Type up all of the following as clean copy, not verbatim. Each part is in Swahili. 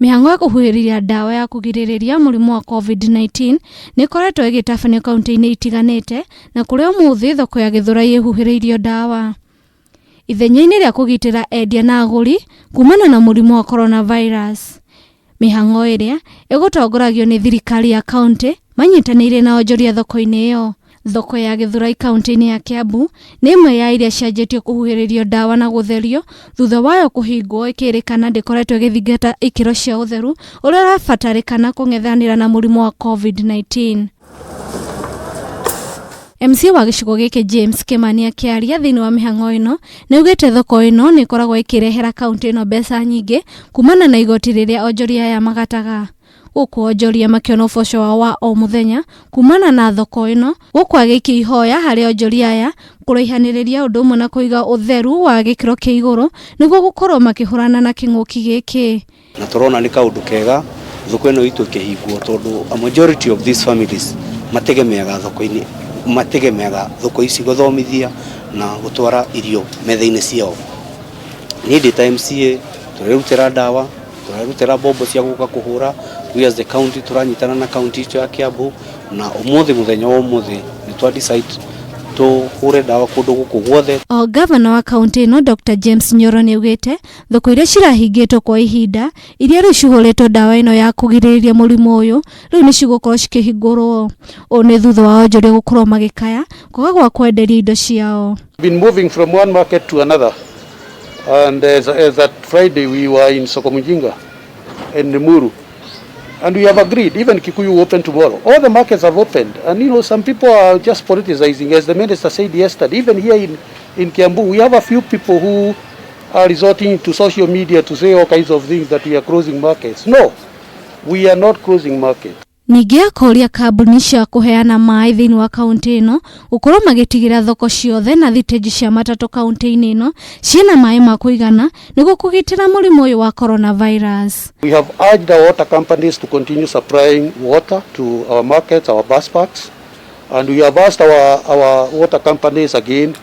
Mihango ya kuhuhĩrĩria dawa ya kũgirĩrĩria mũrimũ wa COVID-19 nĩkoretwo ĩgĩtabanio kaunti-inĩ itiganĩte na kũrĩa ũmũthĩ thoko ya Gĩthũrai ĩhuhĩrĩirio dawa. Ithenya-inĩ rĩa kũgitĩra endia na agũri kumana na mũrimũ wa coronavirus. Mihango ĩrĩa ĩgũtongoragio nĩ thirikari ya kaunti manyitanĩire na onjoria thoko-inĩ ĩyo. Thoko ya Gĩthũrai kaunti-inĩ ya Kiambu nĩ ĩmwe ya iria cianjĩtio kũhuhĩrĩrio dawa na gũtherio thutha wayo kũhingwo ĩkĩrĩkana ndĩkoretwo ĩgĩthingata ikĩro cia ũtheru ũrĩa ũrabatarĩkana kũng'ethanĩra na mũrimũ wa COVID-19. MC wa gĩcigo gĩkĩ James Kimani akĩaria thĩinĩ wa mĩhang'o ĩno nĩaugĩte thoko ĩno nĩ ĩkoragwo ĩkĩrehera kaunti ĩno mbeca nyingĩ kumana na igoti rĩrĩa onjoria aya magataga. Gũkũ onjoria makĩona ũboco wao wa o mũthenya kumana na thoko ĩno, gũkũ agĩikia ihoya harĩ onjoria aya kũraihanĩrĩria ũndũ ũmwe na kũiga ũtheru wa gĩkĩro kĩa igũrũ nĩguo gũkorwo makĩhũrana na kĩng'ũki gĩkĩ. Na tũrona nĩ kaũndũ kega thoko ĩno itũ ĩkĩhingwo tondũ a majority of these families mategemeaga thoko-inĩ, mategemeaga thoko ici gũthomithia na gũtwara irio metha-inĩ ciao. Niĩ ndĩ ta MCA tũrerutĩra dawa, tũrerutĩra bombo cia gũka kũhũra. We as the county turanyitana na county icio ya Kiambu na ũmũthĩ mũthenya wa ũmũthĩ nĩ twa decide tũhũre dawa kũndũ gũkũ guothe. O governor wa county ĩno Dr. James Nyoro nĩaugĩte thoko iria cirahingĩtwo kwa ihinda iria rĩu cihũrĩtwo dawa ĩno ya kũgirĩrĩria mũrimũ ũyũ rĩu nĩ cigũkorwo cikĩhingũrwo. Ũũ nĩ thutha wa onjoria gũkorwo magĩkaya kwaga gwa kwenderia indo ciao. Been moving from one market to another, and as that Friday we were in Sokomujinga and Limuru. And we have agreed, even Kikuyu will open tomorrow. All the markets have opened. And you know, some people are just politicizing. As the minister said yesterday, even here in Kiambu, we have a few people who are resorting to social media to say all kinds of things that we are closing markets. No, we are not closing markets. Ningĩ akoria kambuni cia kũheana maĩ thĩinĩ wa kaunti ĩno gũkorwo magĩtigĩra thoko ciothe na thitĩnji cia matatũ kaunti-inĩ ĩno ciĩna maĩ ma kũigana nĩguo kũgitĩra mũrimũ ũyũ wa coronavirus. We have urged our water companies to continue supplying water to our markets, our bus parks, and we have asked our water companies again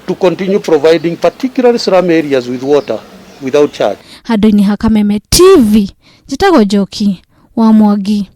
to continue providing particularly slum areas with water without charge. Handũ-inĩ ha Kameme TV, njĩtagwo Njoki wa Mwangi.